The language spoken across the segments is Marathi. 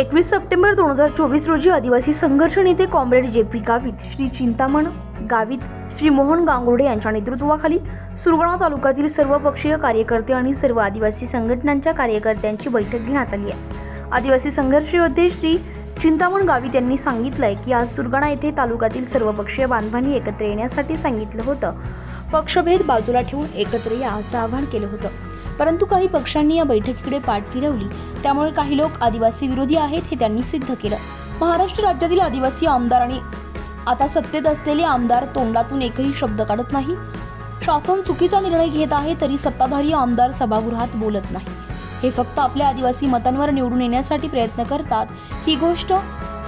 21 सप्टेंबर 2024 रोजी आदिवासी संघर्ष नेते कॉम्रेड जे.पी. गावित, श्री चिंतामण गावित, श्री मोहन गांगुर्डे यांच्या नेतृत्वाखाली सुरगाणा तालुक्यातील सर्वपक्षीय कार्यकर्ते आणि सर्व आदिवासी संघटनांच्या कार्यकर्त्यांची बैठक घेण्यात आली आहे। आदिवासी संघर्ष योद्धे श्री चिंतामण गावित यांनी सांगितलंय की आज सुरगाणा येथे तालुक्यातील सर्वपक्षीय बांधवांनी एकत्र येण्यासाठी सांगितलं होतं। पक्षभेद बाजूला ठेवून एकत्र या असं आवाहन केलं होतं, परंतु काही पक्षांनी या बैठकीकडे पाठ फिरवली, त्यामुळे काही लोक आदिवासी विरोधी आहेत हे त्यांनी सिद्ध केलं। महाराष्ट्र राज्यातील आदिवासी आमदार आणि आता सत्तेत असलेले आमदार तोंडातून एकही शब्द काढत नाही। शासन चुकीचा निर्णय घेत आहे तरी सत्ताधारी आमदार सभागृहात बोलत नाही। हे फक्त आपल्या आदिवासी मतांवर निवडून येण्यासाठी प्रयत्न करतात। ही गोष्ट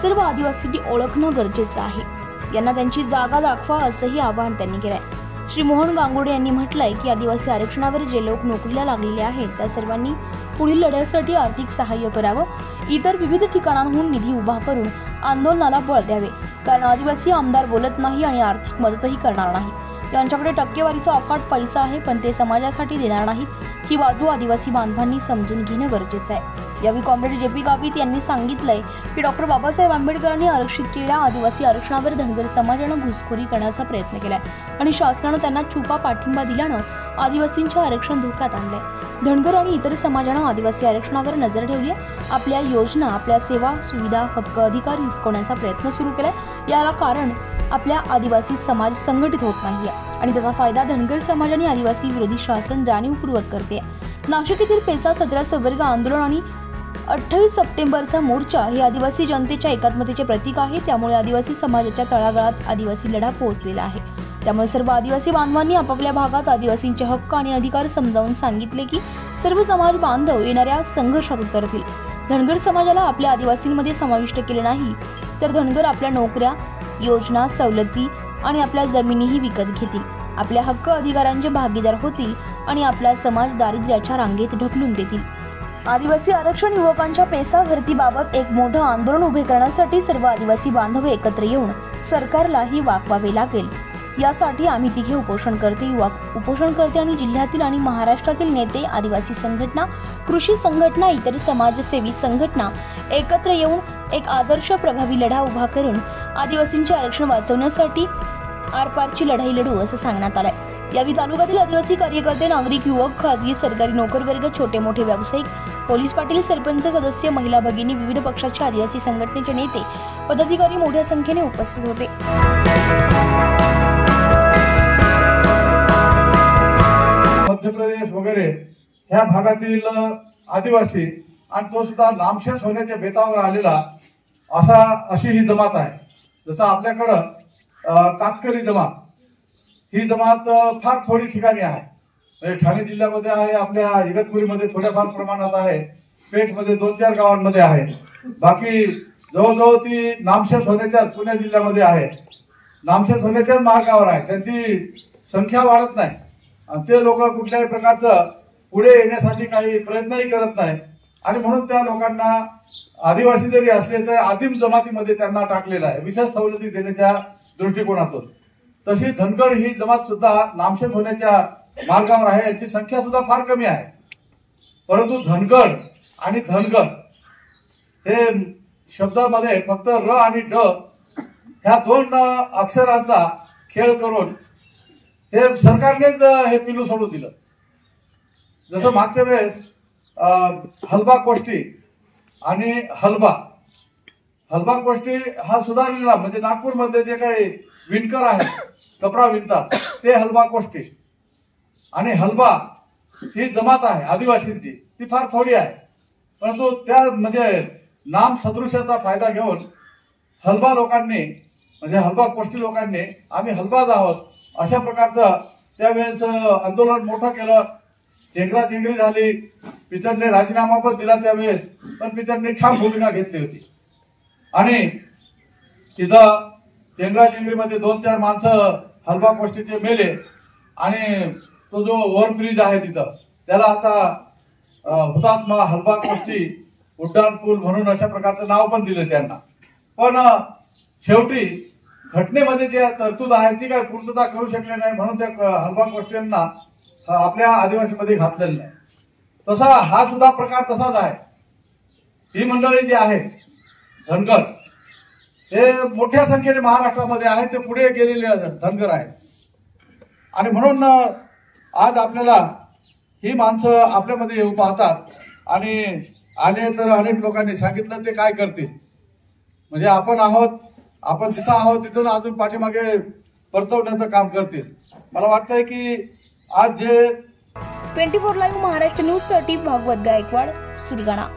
सर्व आदिवासींनी ओळखणं गरजेचं आहे। यांना त्यांची जागा दाखवा असंही आवाहन त्यांनी केलंय। श्री मोहन गांगुर्डे यांनी म्हटलंय की आदिवासी आरक्षणावर जे लोक नोकरीला लागलेले आहेत त्या सर्वांनी पुढील लढ्यासाठी आर्थिक सहाय्य करावं, इतर विविध ठिकाणांहून निधी उभा करून आंदोलनाला बळ द्यावे, कारण आदिवासी आमदार बोलत नाही आणि आर्थिक मदतही करणार नाहीत। यांच्याकडे टक्केवारीचा अफाट पैसा आहे पण ते समाजासाठी देणार नाहीत। ही बाजू आदिवासी बांधवांनी समजून घेणं गरजेचं आहे। यावेळी कॉम्रेड जे.पी. गावित यांनी सांगितलंय की डॉक्टर बाबासाहेब आंबेडकरांनी आरक्षित केलेल्या आदिवासी आरक्षणावर धनगर समाजानं घुसखोरी करण्याचा प्रयत्न केलाय आणि शासनानं त्यांना छुपा पाठिंबा दिल्यानं आदिवासींचे आरक्षण धोक्यात आणलंय। धनगर आणि इतर समाजानं आदिवासी आरक्षणावर नजर ठेवली आहे। आपल्या योजना, आपल्या सेवा सुविधा, हक्क, अधिकार हिसकवण्याचा प्रयत्न सुरू केलाय। याला कारण आपल्या आदिवासी समाज संघटित होत नाहीये आणि त्याचा फायदा धनगर समाज आणि आदिवासी विरोधी शासन जाणीवपूर्वक करते। नाशिक येथील पेसा 17 संवर्ग आंदोलन आणि 28 सप्टेंबरचा मोर्चा हे आदिवासी जनतेच्या एकात्मतेचे प्रतीक आहे। त्यामुळे आदिवासी समाजाच्या तळागाळात आदिवासी लढा पोहोचलेला आहे। त्यामुळे सर्व आदिवासी बांधवांनी आपापल्या भागात आदिवासींचे हक्क आणि अधिकार समजावून सांगितले की सर्व समाज बांधव येणाऱ्या संघर्षात उतरतील। धनगर समाजाला आपल्या आदिवासींमध्ये समाविष्ट केले नाही तर धनगर आपल्या नोकऱ्या, योजना, सवलती आणि आपल्या जमिनीही विकत घेतील, आपल्या हक्क अधिकारांचे भागीदार होतील आणि आपला समाज दारिद्र्याच्या रांगेत ढकलून देतील। आदिवासी आरक्षण युवकांच्या पेसा भरतीबाबत एक मोठं आंदोलन उभे करण्यासाठी सर्व आदिवासी बांधव एकत्र येऊन सरकारलाही वाकवावे लागेल। यासाठी आम्ही तिघे उपोषणकर्ते, युवा उपोषणकर्ते आणि जिल्ह्यातील आणि महाराष्ट्रातील नेते, आदिवासी संघटना, कृषी संघटना, इतर समाजसेवी संघटना एकत्र येऊन एक आदर्श प्रभावी लढा उभा करून आदिवासींचे आरक्षण वाचवण्यासाठी आरपारची लढाई लढू असं सांगण्यात आलंय। यावेळी तालुक्यातील आदिवासी कार्यकर्ते, नागरिक, युवक, खाजगी, सरकारी नोकरवर्ग, छोटे मोठे व्यावसायिक, पोलीस पाटील, सरपंच सदस्य, महिला भगिनी, विविध पक्षाचे आदिवासी संघटनेचे नेते, पदाधिकारी मोठ्या संख्येने उपस्थित होते। मध्य प्रदेश वगैरे ह्या भागातील आदिवासी आणि तो सुद्धा नामशेष होण्याच्या बेतावर आलेला अशी ही जमात आहे। जसं आपल्याकडं कातकरी जमात, ही जमात फार थोडी ठिकाणी आहे। म्हणजे ठाणे जिल्ह्यामध्ये आहे, आपल्या इगतपुरीमध्ये थोड्याफार प्रमाणात आहे, पेठमध्ये 2-4 गावांमध्ये आहे। बाकी जवळजवळ ती नामशेष होण्याच्या पुणे जिल्ह्यामध्ये आहे, नामशेष होण्याच्याच मार्गावर आहे। त्यांची संख्या वाढत नाही आणि ते लोक कुठल्याही प्रकारचं पुढे येण्यासाठी काही प्रयत्नही करत नाही आणि म्हणून त्या लोकांना आदिवासी जरी असले तर आदिम जमातीमध्ये त्यांना टाकलेलं आहे विशेष सवलती देण्याच्या दृष्टिकोनातून। तशी धनगर ही जमात सुद्धा नामशेष होण्याच्या मार्गावर आहे। याची संख्या सुद्धा फार कमी आहे, परंतु धनगर आणि धनगर हे शब्दामध्ये फक्त र आणि ड ह्या 2 अक्षरांचा खेळ करून हे सरकारनेच हे पिलू सोडून दिलं। जसं मागच्या वेळेस हलबा कोष्टी आणि हलबा कोष्टी हा सुधारलेला, म्हणजे नागपूरमध्ये जे काही विणकर आहेत, कपडा विणतात ते हलबा कोष्टी, आणि हलबा ही जमात आहे आदिवासींची, ती फार थोडी आहे, परंतु त्या म्हणजे नाम सदृशाचा फायदा घेऊन हलबा लोकांनी, म्हणजे हलबा कोष्टी लोकांनी आम्ही हलबाज आहोत अशा प्रकारचं त्यावेळेस आंदोलन मोठं केलं। चेंगराचेंगरी झाली, पिचडने राजीनामा पण दिला त्यावेळेस, पण पिचडने ठाम भूमिका घेतली होती आणि तिथं चेंगराचेंगरीमध्ये 2-4 माणसं हलबा कोष्टीचे मेले आणि तो जो ओव्हरब्रिज आहे तिथं त्याला आता हुतात्मा हलबा कोष्टी उड्डाण पूल म्हणून अशा प्रकारचं नाव पण दिलं त्यांना। पण शेवटी घटनेमध्ये जे तरतूद आहे ती काय पूर्तता करू शकले नाही, म्हणून त्या हलबा कोष्टींना आपल्या आदिवासीमध्ये घातलेलं नाही। तसा हा सुद्धा प्रकार तसाच आहे। ही मंडळी जी आहे धनगर हे मोठ्या संख्येने महाराष्ट्रामध्ये आहेत, ते पुढे गेलेले धनगर आहेत. आणि म्हणून आज आपल्याला ही माणसं आपल्यामध्ये येऊ पाहतात आणि आले तर अनेक लोकांनी सांगितलं ते काय करतील, म्हणजे आपण जिथं आहोत तिथून अजून पाठीमागे परतवण्याचं काम करतील. मला वाटतंय की आज जे 24 लाईव्ह महाराष्ट्र न्यूज साठी भागवत गायकवाड, सुरगाणा.